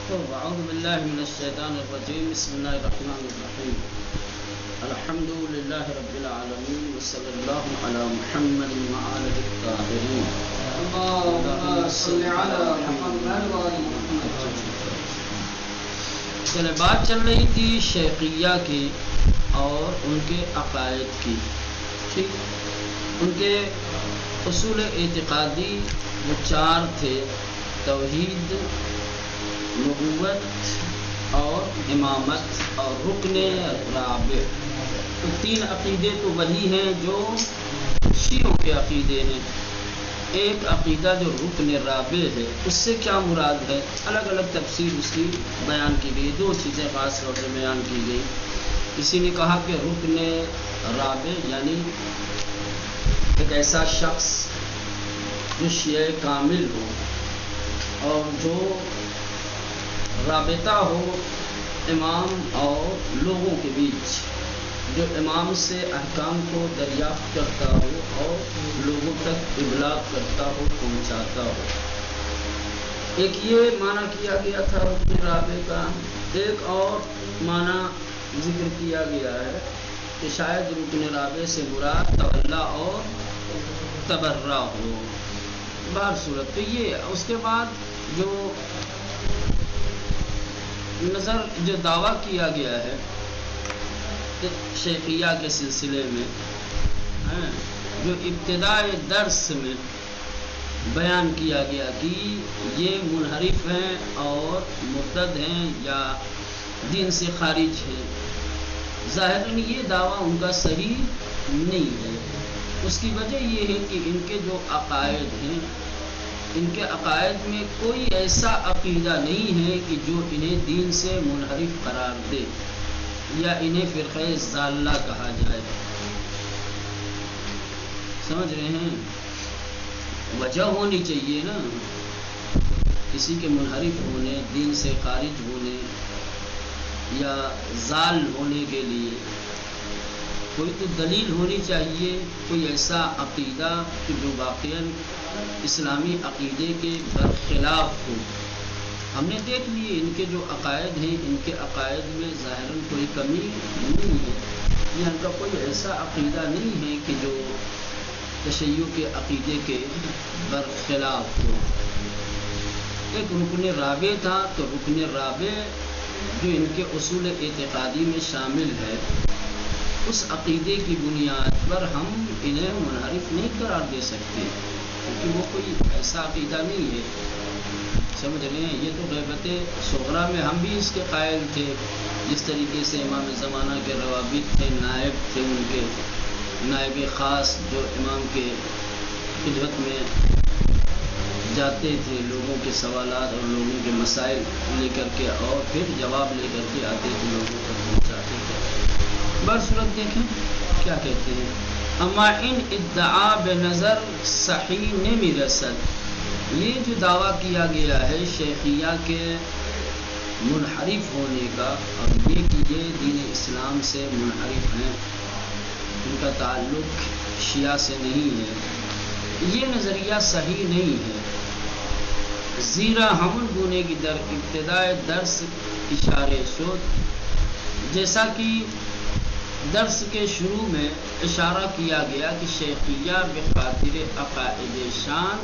أعوذ بالله من الشيطان الرجيم. بسم الله الرحمن الرحيم. الحمد لله رب العالمين وصلى الله على محمد وآله الطاهرين. اللهم صل على محمد وآل محمد. چلے بات چل رہی تھی شیخیہ کی اور ان کے عقائد کی. ٹھیک، ان کے اصول اعتقادی وہ چار تھے: توحید، نبوت اور امامت اور رکن رابع. تو تین عقیدے تو وہی ہیں جو شیعوں کے عقیدے ہیں. ایک عقیدہ جو رکن رابع ہے، اس سے کیا مراد ہے؟ الگ الگ تفسیر اس کی بیان کی گئی. دو چیزیں خاص طور سے بیان کی گئی. کسی نے کہا کہ رکن رابع یعنی ایک ایسا شخص جو شیعہ کامل ہو اور جو رابطہ ہو امام اور لوگوں کے بیچ، جو امام سے احکام کو دریافت کرتا ہو اور لوگوں تک ابلاغ کرتا ہو، پہنچاتا ہو. ایک یہ معنی کیا گیا تھا رکن رابع کا. ایک اور معنی ذکر کیا گیا ہے کہ شاید رکن رابع سے مراد تولا اور تبرہ ہو. بہر صورت تو یہ. اس کے بعد جو دعویٰ کیا گیا ہے شیخیہ کے سلسلے میں، جو ابتدائی درس میں بیان کیا گیا کہ یہ منحرف ہیں اور مرتد ہیں یا دین سے خارج ہیں، ظاہراً یہ دعویٰ ان کا صحیح نہیں ہے. اس کی وجہ یہ ہے کہ ان کے جو عقائد ہیں، ان کے عقائد میں کوئی ایسا عقیدہ نہیں ہے کہ جو انہیں دین سے منحرف قرار دے یا انہیں فرقہ ضالہ کہا جائے. سمجھ رہے ہیں؟ وجہ ہونی چاہیے نا کسی کے منحرف ہونے، دین سے خارج ہونے یا ضال ہونے کے لیے. کوئی تو دلیل ہونی چاہیے، کوئی ایسا عقیدہ کہ جو واقعاً اسلامی عقیدے کے برخلاف ہو. ہم نے دیکھ لیے ان کے جو عقائد ہیں، ان کے عقائد میں ظاہراً کوئی کمی نہیں ہے. یہ ان کا کوئی ایسا عقیدہ نہیں ہے کہ جو تشیع کے عقیدے کے برخلاف ہو. ایک رکن رابع تھا، تو رکن رابع جو ان کے اصول اعتقادی میں شامل ہے، اس عقیدے کی بنیاد پر ہم انہیں منحرف نہیں قرار دے سکتے، کیونکہ وہ کوئی ایسا عقیدہ نہیں ہے. سمجھ رہے ہیں؟ یہ تو غیبت صغریٰ میں ہم بھی اس کے قائل تھے. جس طریقے سے امام زمانہ کے روابط تھے، نائب تھے، ان کے نائب خاص جو امام کے خدمت میں جاتے تھے، لوگوں کے سوالات اور لوگوں کے مسائل لے کر کے اور پھر جواب لے کر کے آتے تھے، لوگوں تک پہنچاتے تھے. برصورت دیکھیں کیا کہتے ہیں: اما ان ادعا بے نظر صحیح نمی رسد. یہ جو دعویٰ کیا گیا ہے شیخیہ کے منحرف ہونے کا، اور یہ کہ یہ دین اسلام سے منحرف ہیں، ان کا تعلق شیعہ سے نہیں ہے، یہ نظریہ صحیح نہیں ہے. زیرا ہم گونے کی در ابتدائے درس اشارے شد، جیسا کہ درس کے شروع میں اشارہ کیا گیا کہ شیخیہ بخاطر عقائد شان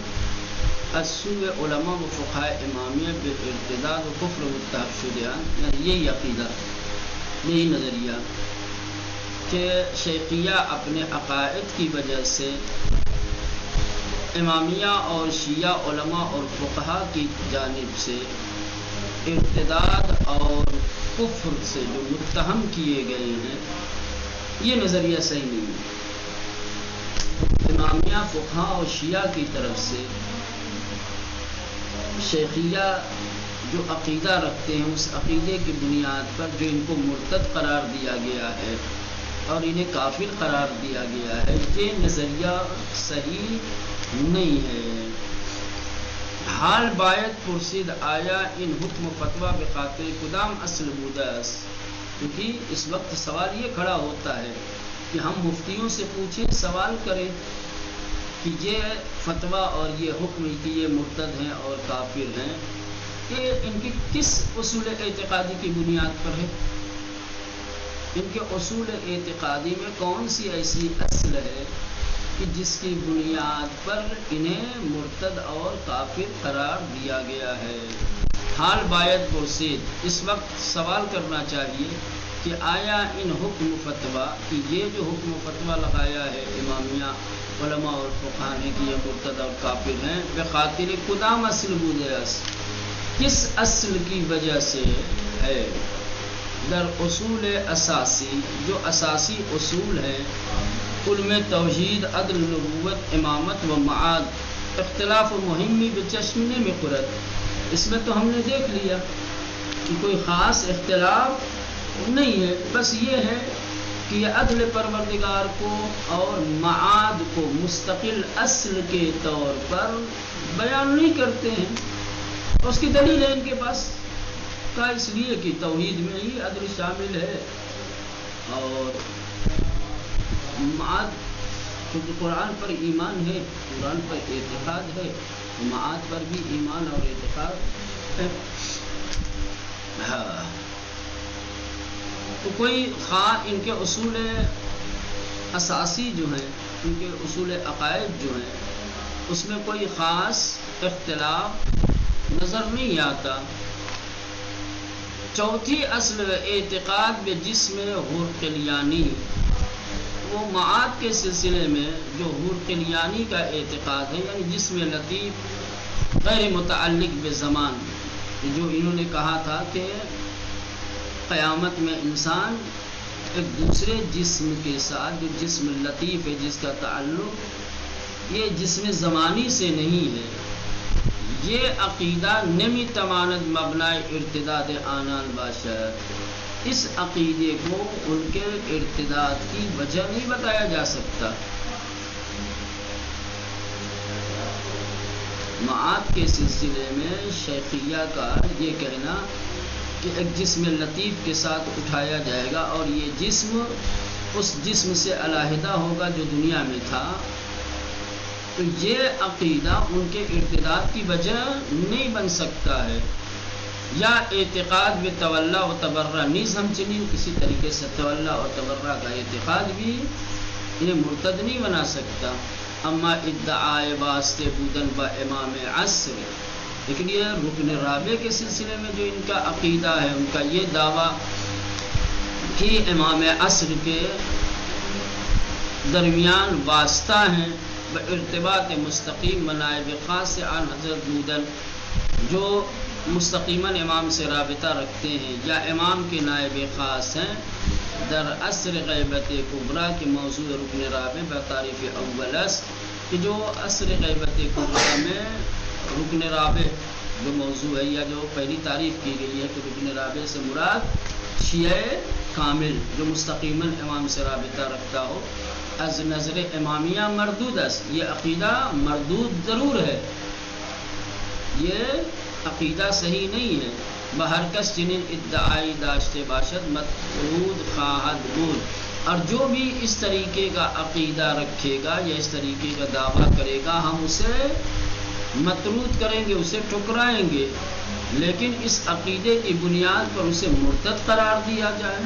اصول علماء و فقہاء امامیہ بالارتداد و کفر متحب شدیان، یعنی یہی عقیدہ، یہی نظریہ کہ شیخیہ اپنے عقائد کی وجہ سے امامیہ اور شیعہ علماء اور فقہاء کی جانب سے ارتداد اور کفر سے جو متہم کیے گئے ہیں، یہ نظریہ صحیح نہیں ہے. امامیہ، فقہاء اور شیعہ کی طرف سے شیخیہ جو عقیدہ رکھتے ہیں، اس عقیدے کی بنیاد پر جو ان کو مرتد قرار دیا گیا ہے اور انہیں کافر قرار دیا گیا ہے، یہ نظریہ صحیح نہیں ہے. حال باید پرسید آیا ان حکم و فتویٰ بخاطر کدام اصل بودس. کیونکہ اس وقت سوال یہ کھڑا ہوتا ہے کہ ہم مفتیوں سے پوچھیں، سوال کریں کہ یہ فتویٰ اور یہ حکم کہ یہ مرتد ہیں اور کافر ہیں، کہ ان کی کس اصول اعتقادی کی بنیاد پر ہے؟ ان کے اصول اعتقادی میں کون سی ایسی اصل ہے کہ جس کی بنیاد پر انہیں مرتد اور کافر قرار دیا گیا ہے؟ حال باید پرسید، اس وقت سوال کرنا چاہیے کہ آیا ان حکم فتویٰ کہ یہ جو حکم فتویٰ لگایا ہے امامیہ علماء اور فقہاء نے کہ یہ مرتد اور کافر ہیں، بخاطر کدام اصل بود است، کس اصل کی وجہ سے ہے؟ در اصول اساسی، جو اساسی اصول ہیں ان میں توحید، عدل، نبوت، امامت و معاد، اختلاف و مہمی بچشمنے میں قرت، اس میں تو ہم نے دیکھ لیا کہ کوئی خاص اختلاف نہیں ہے، بس یہ ہے کہ یہ عدل پروردگار کو اور معاد کو مستقل اصل کے طور پر بیان نہیں کرتے ہیں، اس کی دلیل ہے ان کے پاس کا، اس لیے کہ توحید میں ہی عدل شامل ہے اور معاد، کیونکہ قرآن پر ایمان ہے، قرآن پر اعتقاد ہے، معاد پر بھی ایمان اور اعتقاد ہے۔ ہاں، تو کوئی خواہ ان کے اصول اساسی جو ہیں، ان کے اصول عقائد جو ہیں، اس میں کوئی خاص اختلاف نظر نہیں آتا۔ چوتھی اصل اعتقاد بجسم حرقلیانی، وہ معاد کے سلسلے میں جو حرقلیانی کا اعتقاد ہے، یعنی جسم لطیف غیر متعلق بزمان، جو انہوں نے کہا تھا کہ قیامت میں انسان ایک دوسرے جسم کے ساتھ، جو جسم لطیف ہے جس کا تعلق یہ جسم زمانی سے نہیں ہے، یہ عقیدہ نمی تماند مبنائے ارتداد آنان باشد، اس عقیدے کو ان کے ارتداد کی وجہ نہیں بتایا جا سکتا۔ معاد کے سلسلے میں شیخیہ کا یہ کہنا کہ ایک جسم لطیف کے ساتھ اٹھایا جائے گا اور یہ جسم اس جسم سے علیحدہ ہوگا جو دنیا میں تھا، تو یہ عقیدہ ان کے ارتداد کی وجہ نہیں بن سکتا ہے۔ یا اعتقاد بتولا و تبرہ نیز ہم چنین، کسی طریقے سے تولا اور تبرہ کا اعتقاد بھی انہیں مرتد نہیں بنا سکتا۔ اما ادعائے واسطے بودن با امام عصر، لیکن یہ رکن رابع کے سلسلے میں جو ان کا عقیدہ ہے، ان کا یہ دعویٰ کہ امام عصر کے درمیان واسطہ ہیں ارتباط مستقیم منائب خاص عن حضرت بودن، جو مستقیماً امام سے رابطہ رکھتے ہیں یا امام کے نائب خاص ہیں، در عصر غیبت کبریٰ کے موضوع رکن رابع بتعریف اول است، کہ جو عصر غیبت کبریٰ میں رکن رابع جو موضوع ہے یا جو پہلی تعریف کی گئی ہے کہ رکن رابع سے مراد شیعہ کامل جو مستقیماً امام سے رابطہ رکھتا ہو، از نظر امامیہ مردود است، یہ عقیدہ مردود ضرور ہے، یہ عقیدہ صحیح نہیں ہے۔ بہر کس چنین ادعائی داشتے باشد مطرود خواہد بود، اور جو بھی اس طریقے کا عقیدہ رکھے گا یا اس طریقے کا دعویٰ کرے گا ہم اسے مطرود کریں گے، اسے ٹھکرائیں گے، لیکن اس عقیدے کی بنیاد پر اسے مرتد قرار دیا جائے،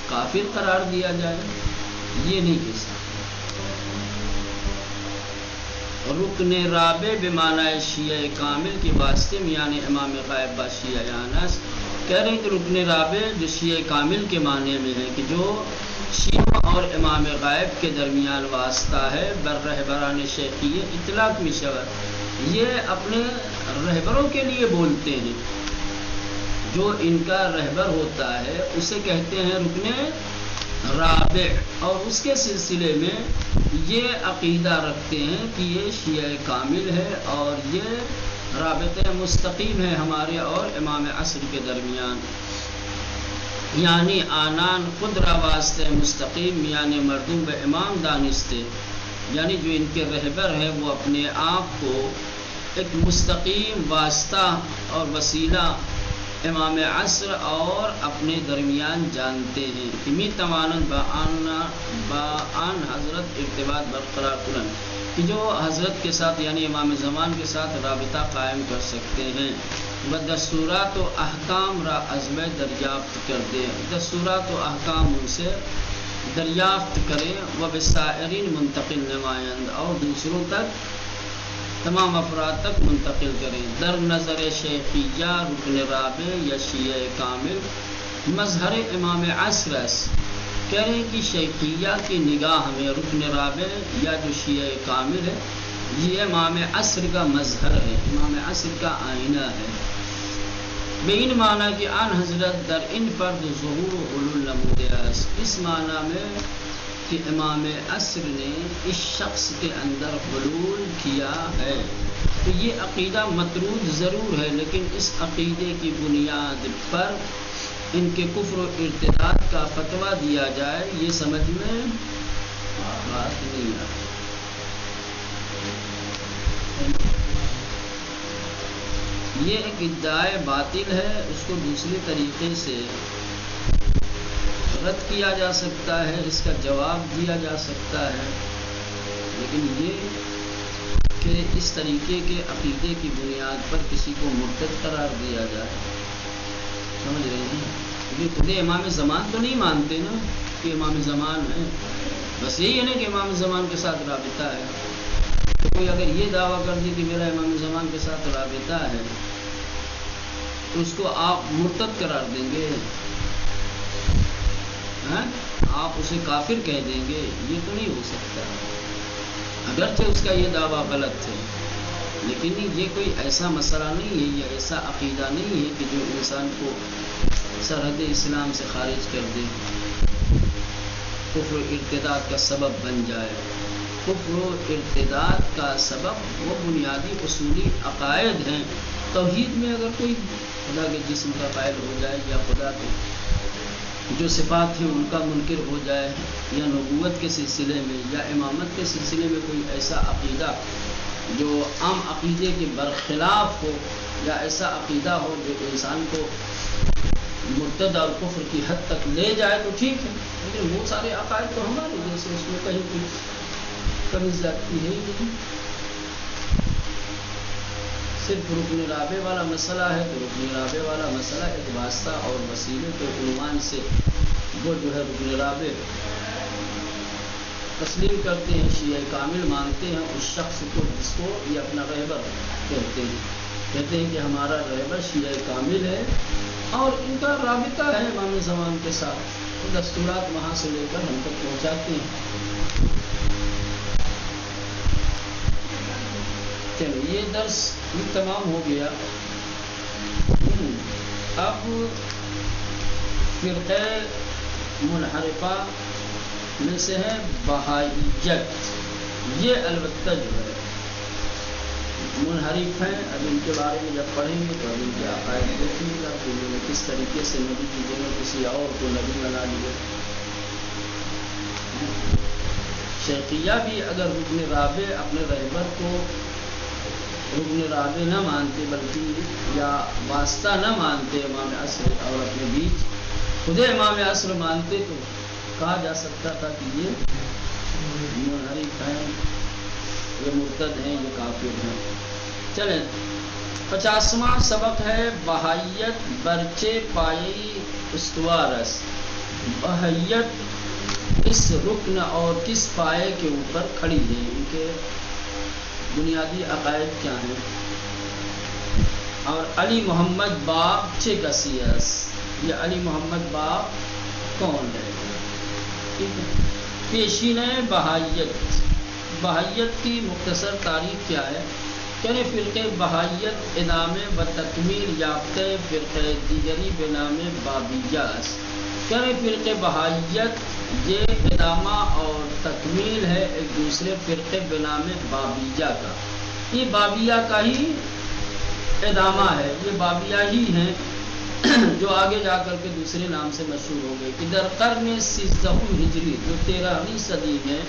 کافر قرار دیا جائے، یہ نہیں کہہ سکتے۔ رکن رابع بمعنی شیعہ کامل کے واسطے میں، یعنی امام غائب با شیعہ یانس، کہہ رہے ہیں کہ رکن رابع جو شیعہ کامل کے معنی میں ہے کہ جو شیعہ اور امام غائب کے درمیان واسطہ ہے، بر رہبران شیخیہ اطلاق میں شود، یہ اپنے رہبروں کے لیے بولتے ہیں، جو ان کا رہبر ہوتا ہے اسے کہتے ہیں رکن رابع، اور اس کے سلسلے میں یہ عقیدہ رکھتے ہیں کہ یہ شیعہ کامل ہے اور یہ رابطہ مستقیم ہے ہمارے اور امام عصر کے درمیان، یعنی آنان خود را واسطہ مستقیم، یعنی مردم و امام دانستے، یعنی جو ان کے رہبر ہیں وہ اپنے آپ کو ایک مستقیم واسطہ اور وسیلہ امام عصر اور اپنے درمیان جانتے ہیں کہ می توانند با آن حضرت ارتباط برقرار کنن کہ جو حضرت کے ساتھ یعنی امام زمان کے ساتھ رابطہ قائم کر سکتے ہیں بدستورات و احکام را عزم دریافت کر دیں دستورات و احکام ان سے دریافت کریں و بسائرین منتقل نمائند اور دوسروں تک تمام افراد تک منتقل کریں در نظر شیخیہ رکن رابع یا شیعہ کامل مظہر امام عصر کہہ رہے ہیں کہ شیخیہ کی نگاہ میں رکن رابع یا جو شیعہ کامل ہے یہ امام عصر کا مظہر ہے امام عصر کا آئینہ ہے بے ان معنی کہ آن حضرت در ان فرد ظہور و حلول نمود اس معنی میں کہ امام عصر نے اس شخص کے اندر حلول کیا ہے تو یہ عقیدہ مطرود ضرور ہے لیکن اس عقیدے کی بنیاد پر ان کے کفر و ارتداد کا فتویٰ دیا جائے یہ سمجھ میں بات نہیں آتی یہ ایک ادعائے باطل ہے اس کو دوسرے طریقے سے رد کیا جا سکتا ہے اس کا جواب دیا جا سکتا ہے لیکن یہ کہ اس طریقے کے عقیدے کی بنیاد پر کسی کو مرتد قرار دیا جائے سمجھ رہے ہیں کیونکہ خود امام زمان تو نہیں مانتے نا کہ امام زمان ہے بس یہی ہے نا کہ امام زمان کے ساتھ رابطہ ہے تو کوئی اگر یہ دعویٰ کر دے کہ میرا امام زمان کے ساتھ رابطہ ہے تو اس کو آپ مرتد قرار دیں گے آپ اسے کافر کہہ دیں گے یہ تو نہیں ہو سکتا اگرچہ اس کا یہ دعویٰ غلط ہے لیکن یہ کوئی ایسا مسئلہ نہیں ہے یہ ایسا عقیدہ نہیں ہے کہ جو انسان کو سرحد اسلام سے خارج کر دے کفر و ارتداد کا سبب بن جائے کفر و ارتداد کا سبب وہ بنیادی اصولی عقائد ہیں توحید میں اگر کوئی خدا کے جسم کا قائل ہو جائے یا خدا کے جو صفات ہیں ان کا منکر ہو جائے یا نبوت کے سلسلے میں یا امامت کے سلسلے میں کوئی ایسا عقیدہ جو عام عقیدے کے برخلاف ہو یا ایسا عقیدہ ہو جو انسان کو مرتد اور کفر کی حد تک لے جائے تو ٹھیک ہے لیکن وہ سارے عقائد تو ہمارے جیسے اس میں کہیں کوئی کمی زیادتی ہے ہی نہیں صرف رکن رابع والا مسئلہ ہے تو رکن رابع والا مسئلہ ایک واسطہ اور وسیلے کے عنوان سے وہ جو ہے رکن رابع تسلیم کرتے ہیں شیعہ کامل مانتے ہیں اس شخص کو جس کو یہ اپنا رہبر کہتے ہیں کہ ہمارا رہبر شیعہ کامل ہے اور ان کا رابطہ ہے امام زمان کے ساتھ تو دستورات وہاں سے لے کر ہم تک پہنچاتے ہیں چلو یہ درس تمام ہو گیا اب فرقہ منحرفہ میں سے ہے بہائیت یہ البتہ جو ہے منحرف ہیں اب ان کے بارے میں جب پڑھیں گے تو اب ان کے عقائد دیکھیے گا کہ انہوں نے کس طریقے سے نبی کی جگہ کسی اور کو نبی بنا لیا شیخیہ بھی اگر رکن رابع اپنے رہبر کو رکن رابع نہ مانتے بلکہ یا واسطہ نہ مانتے امام عصر اور اپنے بیچ خود امام عصر مانتے تو کہا جا سکتا تھا کہ یہ منحرف ہیں یہ مرتد ہیں یہ کافر ہیں چلیں 50واں سبق ہے بہائیت برچے پائی استوارس بہائیت اس رکن اور کس پائے کے اوپر کھڑی ہے ان کے بنیادی عقائد کیا ہیں اور علی محمد باب چے کسیس یہ علی محمد باب کون ہے پیشین بہائیت بہائیت کی مختصر تاریخ کیا ہے کہنے فرقہ بہائیت ادامے و تکمیل یافتہ فرقہ دیگری بنام بابیاس کہنے فرقہ بہائیت یہ ادامہ اور تکمیل ہے ایک دوسرے فرقے بنام بابیہ کا یہ بابیہ کا ہی ادامہ ہے یہ بابیہ ہی ہیں جو آگے جا کر کے دوسرے نام سے مشہور ہو گئے کہ در قرن 13 ہجری جو 13ویں صدی میں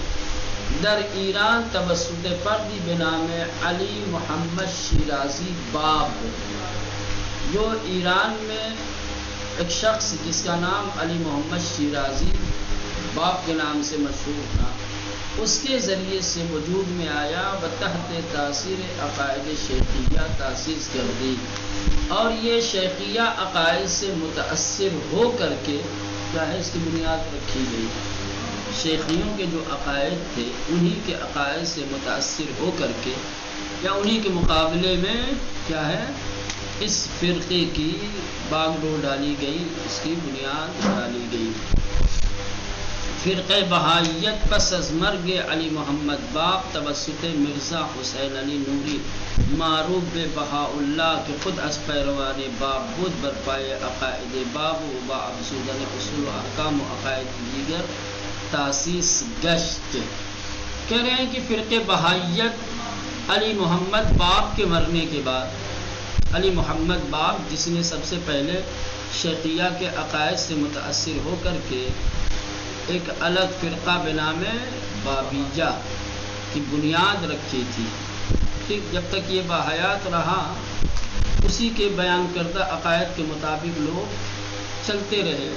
در ایران توسط فردی بنام علی محمد شیرازی باب جو ایران میں ایک شخص جس کا نام علی محمد شیرازی باپ کے نام سے مشہور تھا، اس کے ذریعے سے وجود میں آیا و تحت تاثیر عقائد شیخیہ تاسیس کر دی، اور یہ شیخیہ عقائد سے متاثر ہو کر کے کیا ہے اس کی بنیاد رکھی گئی۔ شیخیوں کے جو عقائد تھے انہی کے عقائد سے متاثر ہو کر کے یا انہی کے مقابلے میں کیا ہے اس فرقے کی باغ ڈور ڈالی گئی، اس کی بنیاد ڈالی گئی۔ فرقہ بہائیت پس از مرگ علی محمد باپ توسط مرزا حسین علی نوری معروف بے بہاء اللہ کے خود از پیروان باب بود برپائے عقائد باب و با افزودن اصول و احکام و عقائد دیگر تاسیس گشت۔ کہہ رہے ہیں کہ فرقہ بہائیت علی محمد باپ کے مرنے کے بعد، علی محمد باپ جس نے سب سے پہلے شیخیہ کے عقائد سے متاثر ہو کر کے ایک الگ فرقہ بنام بابیہ کی بنیاد رکھی تھی، ٹھیک، جب تک یہ باحیات رہا اسی کے بیان کردہ عقائد کے مطابق لوگ چلتے رہے،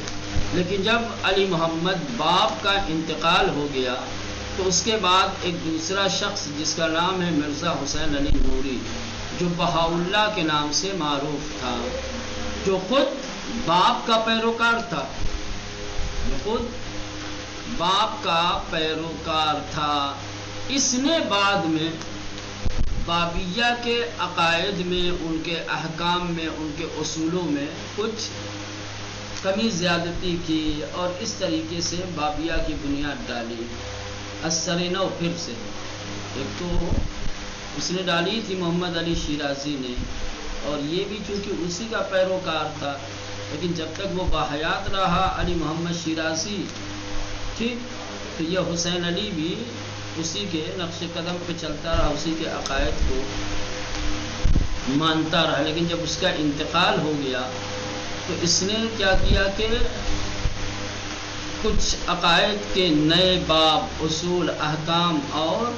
لیکن جب علی محمد باپ کا انتقال ہو گیا تو اس کے بعد ایک دوسرا شخص جس کا نام ہے مرزا حسین علی نوری، جو بہاء اللہ کے نام سے معروف تھا، جو خود باپ کا پیروکار تھا، جو خود باپ کا پیروکار تھا، اس نے بعد میں بابیہ کے عقائد میں، ان کے احکام میں، ان کے اصولوں میں کچھ کمی زیادتی کی اور اس طریقے سے بابیہ کی بنیاد ڈالی اثر نو پھر سے۔ ایک تو اس نے ڈالی تھی محمد علی شیرازی نے، اور یہ بھی چونکہ اسی کا پیروکار تھا، لیکن جب تک وہ باحیات رہا علی محمد شیرازی، ٹھیک، تو یہ حسین علی بھی اسی کے نقش قدم پہ چلتا رہا، اسی کے عقائد کو مانتا رہا، لیکن جب اس کا انتقال ہو گیا تو اس نے کیا کیا کہ کچھ عقائد کے نئے باب، اصول، احکام اور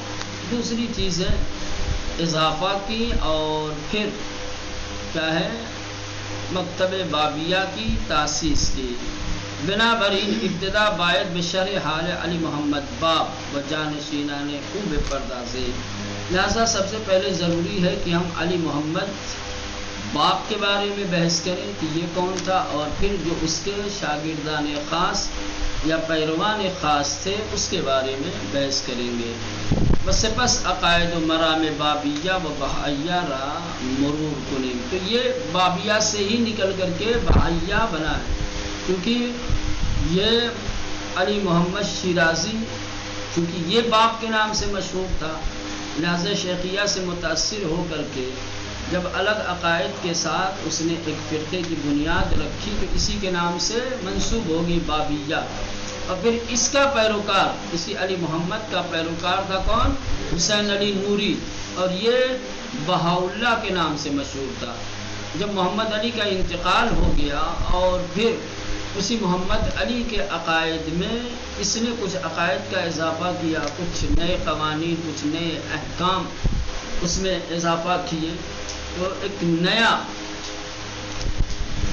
دوسری چیزیں اضافہ کی، اور پھر کیا ہے مکتب بابیہ کی تاسیس کی۔ بنا برین ابتدا باید بشرح حال علی محمد باپ و جانشینان خوب پردازے، لہذا سب سے پہلے ضروری ہے کہ ہم علی محمد باپ کے بارے میں بحث کریں کہ یہ کون تھا، اور پھر جو اس کے شاگردان خاص یا پیروان خاص تھے اس کے بارے میں بحث کریں گے۔ وسپس عقائد و مرام بابیہ و بہائیہ را مرور کنیم، تو یہ بابیہ سے ہی نکل کر کے بہائیہ بنا ہے، کیونکہ یہ علی محمد شیرازی چونکہ یہ باپ کے نام سے مشہور تھا، لہذا شیخیہ سے متاثر ہو کر کے جب الگ عقائد کے ساتھ اس نے ایک فرقے کی بنیاد رکھی تو اسی کے نام سے منسوب ہوگی بابیہ، اور پھر اس کا پیروکار، اسی علی محمد کا پیروکار تھا کون؟ حسین علی نوری، اور یہ بہاء اللہ کے نام سے مشہور تھا۔ جب محمد علی کا انتقال ہو گیا اور پھر اسی محمد علی کے عقائد میں اس نے کچھ عقائد کا اضافہ کیا، کچھ نئے قوانین، کچھ نئے احکام اس میں اضافہ کیے، تو ایک نیا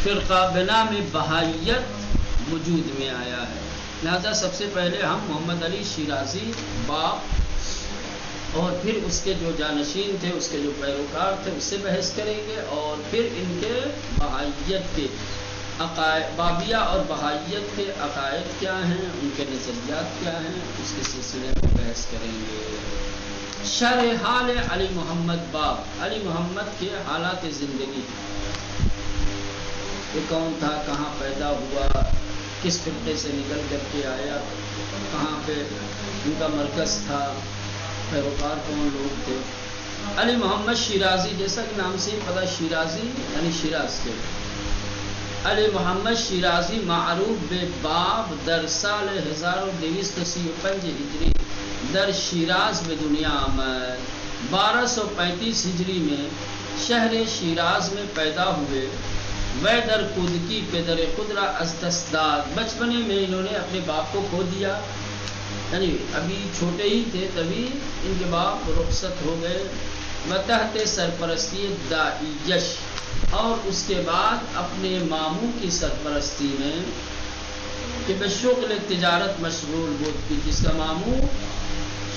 فرقہ بنام بہائیت وجود میں آیا ہے۔ لہذا سب سے پہلے ہم محمد علی شیرازی باپ اور پھر اس کے جو جانشین تھے، اس کے جو پیروکار تھے، اس سے بحث کریں گے، اور پھر ان کے بہائیت کے عقائد، بابیہ اور بہائیت کے عقائد کیا ہیں، ان کے نظریات کیا ہیں، اس کے سلسلے میں بحث کریں گے۔ شرح حال علی محمد باپ، علی محمد کے حالات زندگی، یہ کون تھا، کہاں پیدا ہوا، کس فرقے سے نکل کر کے آیا، کہاں پہ ان کا مرکز تھا، پیروکار کون لوگ تھے۔ علی محمد شیرازی، جیسا کہ نام سے ہی پتہ، شیرازی یعنی شیراز کے، علی محمد شیرازی معروف بے باب در سال 1235 ہجری در شیراز میں دنیا آمد، 1235 ہجری میں شہر شیراز میں پیدا ہوئے۔ وہ در کودکی پدر خود را از دست داد، بچپنے میں انہوں نے اپنے باپ کو کھو دیا، یعنی ابھی چھوٹے ہی تھے تبھی ان کے باپ رخصت ہو گئے۔ و تحت سرپرستی داعیش، اور اس کے بعد اپنے ماموں کی سرپرستی میں کہ بشغل تجارت مشغول وہ تھی، جس کا ماموں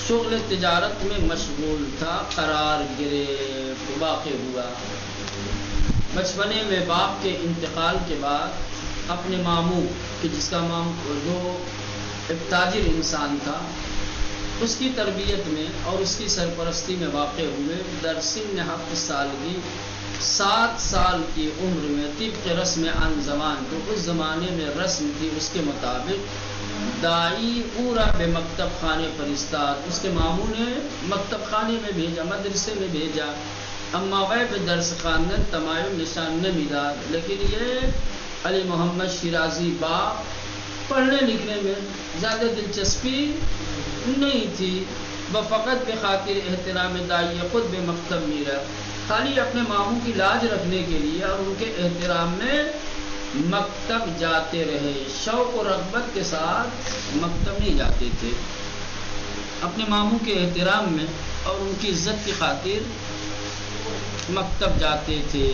شغل تجارت میں مشغول تھا، قرار گرفت، واقع ہوا۔ بچپنے میں باپ کے انتقال کے بعد اپنے ماموں کہ جس کا ماموں جو ایک تاجر انسان تھا، اس کی تربیت میں اور اس کی سرپرستی میں واقع ہوئے۔ در سن 7 سالگی 7 سال کی عمر میں طبق رسم آن زمان، تو اس زمانے میں رسم تھی اس کے مطابق، دائی پورا بے مکتب خانے فرستاد، اس کے ماموں نے مکتب خانے میں بھیجا، مدرسے میں بھیجا، اما غیب درس خواندن تمایل نشان نہ ملا، لیکن یہ علی محمد شیرازی باپ پڑھنے لکھنے میں زیادہ دلچسپی نہیں تھی، بفقط بخاطر احترام دائی خود بے مکتب میرا، خالی اپنے ماموں کی لاج رکھنے کے لیے اور ان کے احترام میں مکتب جاتے رہے، شوق و رغبت کے ساتھ مکتب نہیں جاتے تھے، اپنے ماموں کے احترام میں اور ان کی عزت کی خاطر مکتب جاتے تھے۔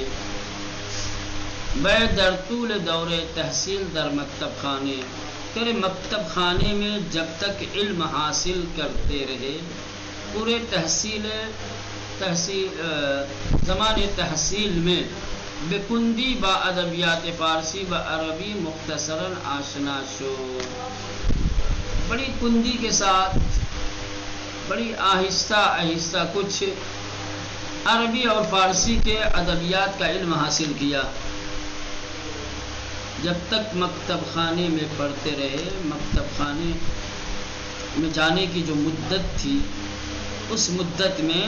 بے در طول دور تحصیل در مکتب خانے، کرے مکتب خانے میں جب تک علم حاصل کرتے رہے، پورے زمان تحصیل میں بکندی با ادبیات فارسی و عربی مختصراً آشنا شو، بڑی کندی کے ساتھ بڑی آہستہ آہستہ کچھ عربی اور فارسی کے ادبیات کا علم حاصل کیا۔ جب تک مکتب خانے میں پڑھتے رہے، مکتب خانے میں جانے کی جو مدت تھی، اس مدت میں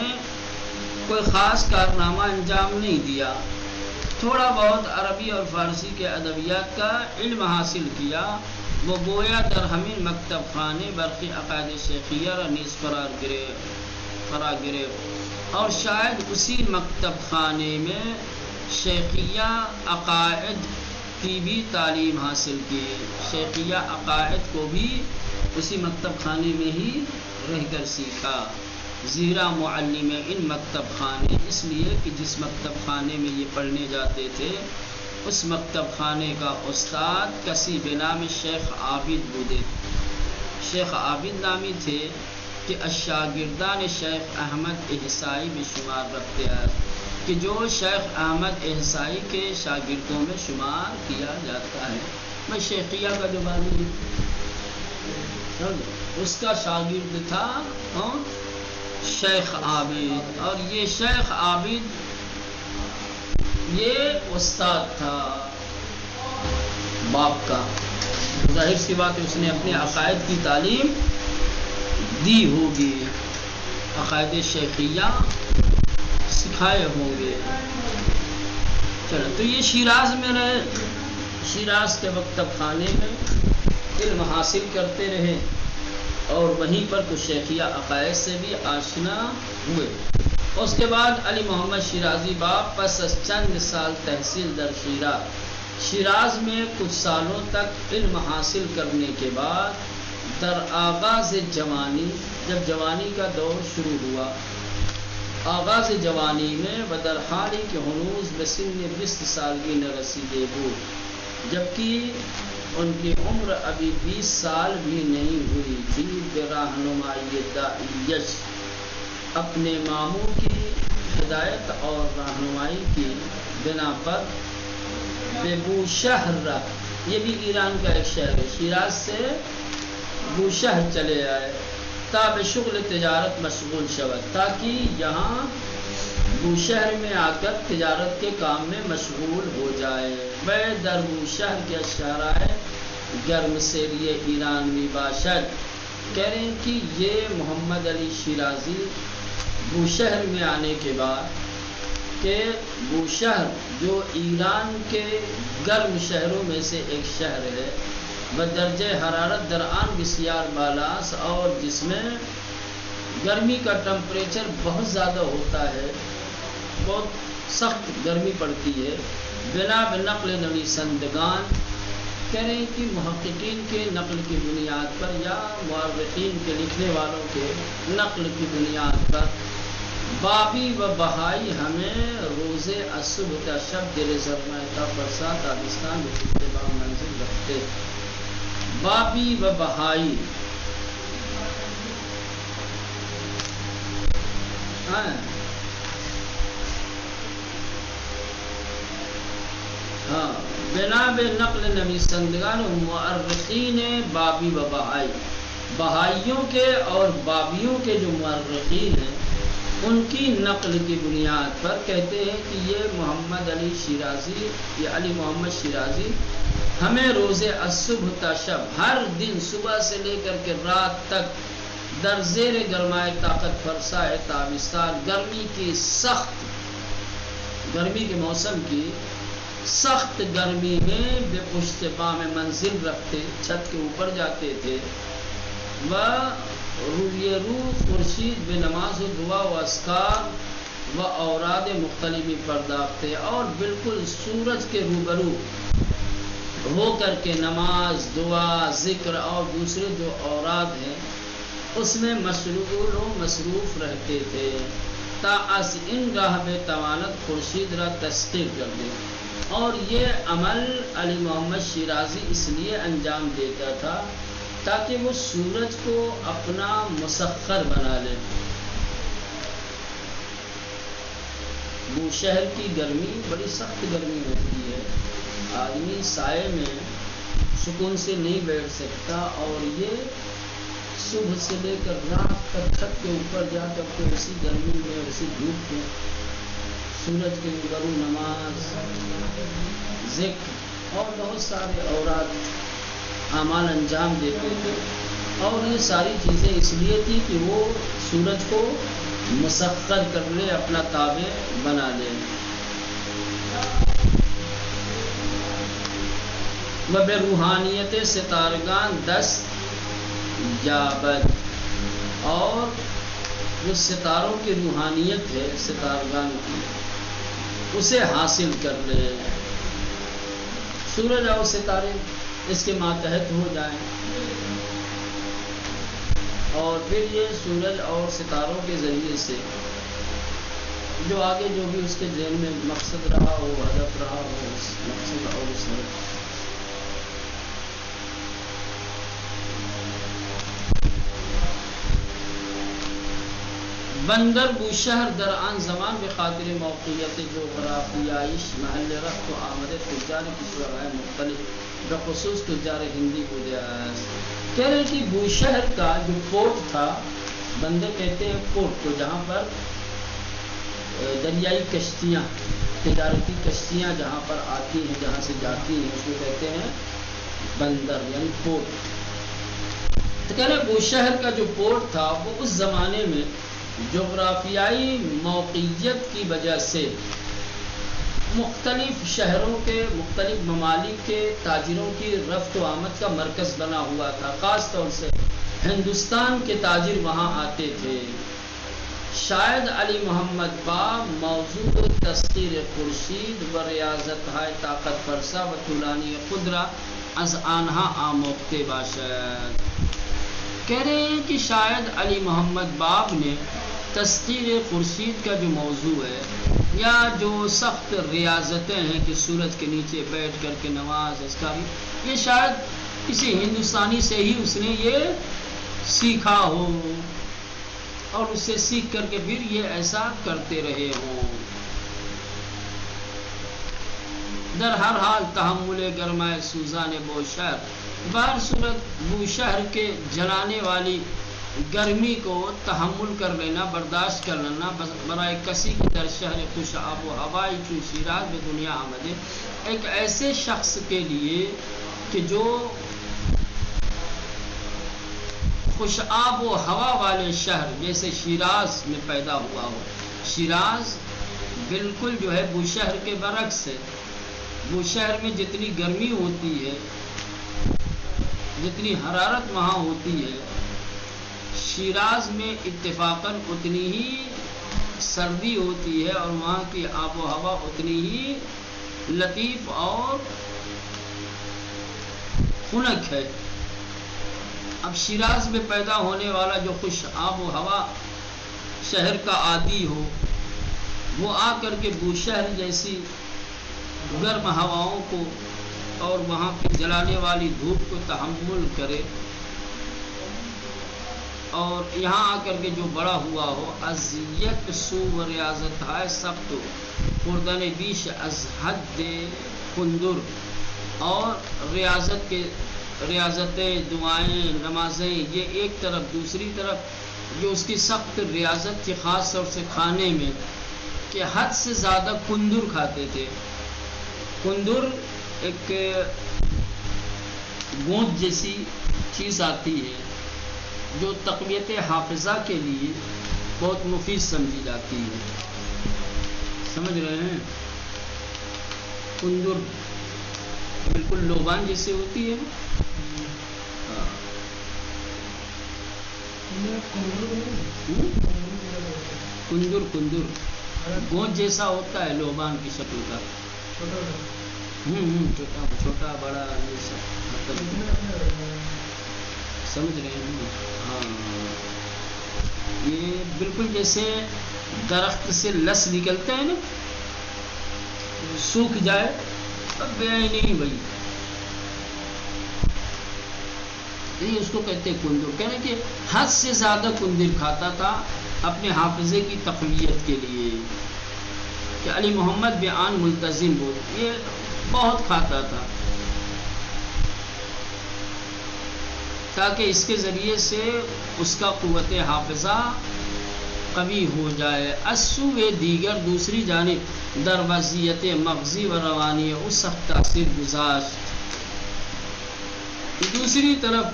کوئی خاص کارنامہ انجام نہیں دیا، تھوڑا بہت عربی اور فارسی کے ادبیات کا علم حاصل کیا، وہ گویا در ہمیں مکتب خانے برقی عقائد شیخیہ را نیز فرا گرے، اور شاید اسی مکتب خانے میں شیخیہ عقائد کی بھی تعلیم حاصل کی، شیخیہ عقائد کو بھی اسی مکتب خانے میں ہی رہ کر سیکھا۔ زیرا معلم ان مکتب خانے، اس لیے کہ جس مکتب خانے میں یہ پڑھنے جاتے تھے، اس مکتب خانے کا استاد کسی بنام شیخ عابد بودے، شیخ عابد نامی تھے کہ الشاگردان شیخ احمد احسائی میں شمار رکھتے ہیں، کہ جو شیخ احمد احسائی کے شاگردوں میں شمار کیا جاتا ہے۔ میں شیخیہ کا جو بانی اس کا شاگرد تھا شیخ عابد، اور یہ شیخ عابد یہ استاد تھا باپ کا، ظاہر سی بات ہے اس نے اپنے عقائد کی تعلیم دی ہوگی، عقائد شیخیہ سکھائے ہوں گے۔ چلو تو یہ شیراز میں رہے، شیراز کے مکتب خانے میں علم حاصل کرتے رہے، اور وہیں پر کچھ شیخیہ عقائد سے بھی آشنا ہوئے۔ اس کے بعد علی محمد شیرازی باپ پس از چند سال تحصیل در شیراز میں کچھ سالوں تک علم حاصل کرنے کے بعد در آغاز جوانی، جب جوانی کا دور شروع ہوا، آغاز جوانی میں بدر حالی کے ہنوز بسن 20 سال کی نرسیدے بود، جبکہ ان کی عمر ابھی 20 سال بھی نہیں ہوئی تھی، برہنمائی داعیش، اپنے ماموں کی ہدایت اور رہنمائی کی بنا پر بے بوشہر، یہ بھی ایران کا ایک شہر ہے، شیراز سے بوشہر چلے آئے، تاب شغل تجارت مشغول شود، تاکہ یہاں بوشہر میں آ کر تجارت کے کام میں مشغول ہو جائے۔ بے در بوشہر کے شہرائے گرم سے لیے ایرانوی باشد، کہہ رہے ہیں کہ یہ محمد علی شیرازی بوشہر میں آنے کے بعد، کہ بوشہر جو ایران کے گرم شہروں میں سے ایک شہر ہے، بدرجہ حرارت در آن بسیار بالاس، اور جس میں گرمی کا ٹمپریچر بہت زیادہ ہوتا ہے، بہت سخت گرمی پڑتی ہے، بنا بنقل نویسندگان، کہہ رہے ہیں کہ محققین کے نقل کی بنیاد پر یا مورخین کے لکھنے والوں کے نقل کی بنیاد پر بابی و بہائی ہمیں روز الصبح تا شب دل سرمایہ تا برسا تابستان بکتے با منزل رکھتے. بابی و بہائی ہاں بنا بے نقل نویسندگان و مؤرخین بابی و بہائی، بہائیوں کے اور بابیوں کے جو مؤرخین ہیں ان کی نقل کی بنیاد پر کہتے ہیں کہ یہ محمد علی شیرازی، یہ علی محمد شیرازی ہمیں روز الصبح تا شب ہر دن صبح سے لے کر کے رات تک در زیر گرمائے طاقت فرسائے تابستان، گرمی کی سخت، گرمی کے موسم کی سخت گرمی میں بے پشت بام منزل رکھتے، چھت کے اوپر جاتے تھے. و روی روح خورشید بے نماز و دعا و اذکار و اوراد مختلفی پرداختے اور بالکل سورج کے روبرو ہو کر کے نماز، دعا، ذکر اور دوسرے جو اوراد ہیں اس میں مشغول و مصروف رہتے تھے تا از ان راہ بے توانت خورشید را تسخیر کر دے. اور یہ عمل علی محمد شیرازی اس لیے انجام دیتا تھا تاکہ وہ سورج کو اپنا مسخر بنا لے. بوشہر کی گرمی بڑی سخت گرمی ہوتی ہے، آدمی سائے میں سکون سے نہیں بیٹھ سکتا، اور یہ صبح سے لے کر رات تک چھت کے اوپر جا کر کے اسی گرمی میں اسی دھوپ میں سورج کے اوپر نماز، ذکر اور بہت سارے اوراد اعمال انجام دیتے تھے. اور یہ ساری چیزیں اس لیے تھی کہ وہ سورج کو مسخر کر لے، اپنا تابع بنا لے. و بے روحانیت ستارگان دست یابد، اور جو ستاروں کی روحانیت ہے ستارگان کی اسے حاصل کر لے. سورج اور ستارے اس کے ماتحت ہو جائیں، اور پھر یہ سورج اور ستاروں کے ذریعے سے جو آگے جو بھی اس کے ذہن میں مقصد رہا ہو، ہدف رہا ہو، اس مقصد اور اس ہدف بندر بوشہر در آن زمان به خاطر موقعیت جغرافیایش محل رفت و آمد تجار کشورهای مختلف بخصوص تجار ہندی بوده است. کہہ رہے کہ بوشہر کا جو پورٹ تھا، بندر کہتے ہیں پورٹ کو جہاں پر دریائی کشتیاں، تجارتی کشتیاں جہاں پر آتی ہیں، جہاں سے جاتی ہیں، اس کو کہتے ہیں بندر یعنی پورٹ. تو کہہ رہے بوشہر کا جو پورٹ تھا وہ اس زمانے میں جغرافیائی موقعیت کی وجہ سے مختلف شہروں کے، مختلف ممالک کے تاجروں کی رفت و آمد کا مرکز بنا ہوا تھا. خاص طور سے ہندوستان کے تاجر وہاں آتے تھے. شاید علی محمد باب موضوع تسخیر خورشید و ریاضت های طاقت فرسا و طولانی قدرہ از آنها آموخته باشد. کہہ رہے ہیں کہ شاید علی محمد باب نے تسخیر خورشید کا جو موضوع ہے یا جو سخت ریاضتیں ہیں کہ سورج کے نیچے بیٹھ کر کے نماز، اس کا بھی یہ شاید کسی ہندوستانی سے ہی اس نے یہ سیکھا ہو، اور اس سے سیکھ کر کے پھر یہ ایسا کرتے رہے ہوں. در ہر حال تحمل گرمائے سوزان بوشہر، بہر صورت بوشہر کے جلانے والی گرمی کو تحمل کر لینا، برداشت کر لینا برائے کسی کی در شہر خوش آب و ہوائی چون شیراز میں دنیا آمدے، ایک ایسے شخص کے لیے کہ جو خوش آب و ہوا والے شہر جیسے شیراز میں پیدا ہوا ہو. شیراز بالکل جو ہے بوشہر کے برعکس ہے. بوشہر میں جتنی گرمی ہوتی ہے، جتنی حرارت وہاں ہوتی ہے، شیراز میں اتفاقاً اتنی ہی سردی ہوتی ہے، اور وہاں کی آب و ہوا اتنی ہی لطیف اور خنک ہے. اب شیراز میں پیدا ہونے والا جو خوش آب و ہوا شہر کا عادی ہو، وہ آ کر کے بوشہر جیسی گرم ہواؤں کو اور وہاں پہ جلانے والی دھوپ کو تحمل کرے، اور یہاں آ کر کے جو بڑا ہوا ہو اذیت سو و ریاضت ہے سخت خوردن بیش از حد کندر، اور ریاضتیں دعائیں نمازیں یہ ایک طرف، دوسری طرف جو اس کی سخت ریاضت تھی خاص طور سے کھانے میں کہ حد سے زیادہ کندر کھاتے تھے۔ کندر ایک گوند جیسی چیز آتی ہے جو تقویت حافظہ کے لیے بہت مفید سمجھی جاتی ہے، سمجھ رہے ہیں؟ کندر بالکل لوبان جیسے ہوتی ہے، کندر گوند جیسا ہوتا ہے، لوبان کی شکل کا، چھوٹا بڑا یہ سب مطلب سمجھ رہے ہیں؟ ہاں، یہ بالکل جیسے درخت سے لس نکلتے ہیں نا، سوکھ جائے اب بے نہیں بھائی، یہ اس کو کہتے ہیں کندر۔ کہنے کہ حد سے زیادہ کندر کھاتا تھا اپنے حافظے کی تقویت کے لیے، کہ علی محمد بیان ملتزم ہو، یہ بہت کھاتا تھا تاکہ اس کے ذریعے سے اس کا قوت حافظہ قوی ہو جائے۔ اسو دیگر دوسری جانب در وضعیت مغزی و روانی اس سخت تاثیر گزاشت، دوسری طرف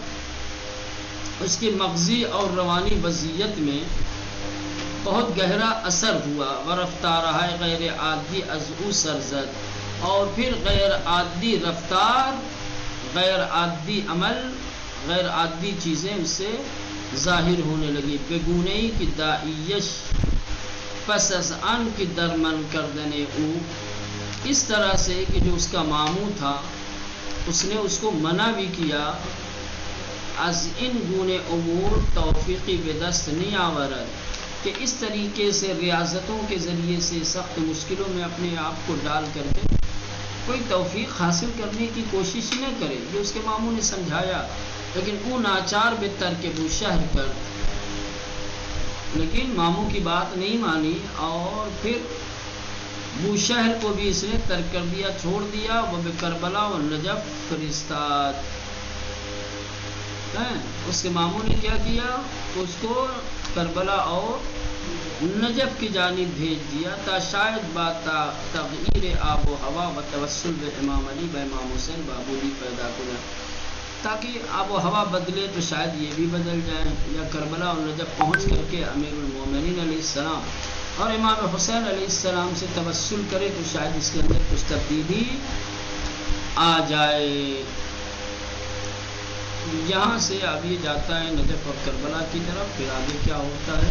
اس کی مغزی اور روانی وضعیت میں بہت گہرا اثر ہوا، و رفتار ہے غیر عادی از او سرزد، اور پھر غیر عادی رفتار، غیر عادی عمل، غیر عادی چیزیں اس سے ظاہر ہونے لگی۔ بگونئی کی داعیش پس از ان کی درمن کردنے او، اس طرح سے کہ جو اس کا ماموں تھا اس نے اس کو منع بھی کیا، از ان گونے امور توفیقی بدست نہیں آورد، کہ اس طریقے سے ریاضتوں کے ذریعے سے سخت مشکلوں میں اپنے آپ کو ڈال کر کے کوئی توفیق حاصل کرنے کی کوشش نہ کرے، جو اس کے ماموں نے سمجھایا، لیکن وہ ناچار بے ترک بوشہر کر، لیکن ماموں کی بات نہیں مانی، اور پھر بوشہر کو بھی اس نے ترک کر دیا، چھوڑ دیا، وہ بے کربلا و نجف فرستاد۔ اس کے ماموں نے کیا کیا؟ اس کو کربلا اور نجف کی جانب بھیج دیا، تا شاید با تغییر آب و ہوا و توسل بے امام علی بے امام حسین بابودی پیدا کنا، تاکہ آب و ہوا بدلے تو شاید یہ بھی بدل جائیں، یا کربلا اور نجف پہنچ کر کے امیر المومنین علیہ السلام اور امام حسین علیہ السلام سے توسل کرے تو شاید اس کے اندر کچھ تبدیلی آ جائے۔ یہاں سے اب یہ جاتا ہے نجف اور کربلا کی طرف، پھر آگے کیا ہوتا ہے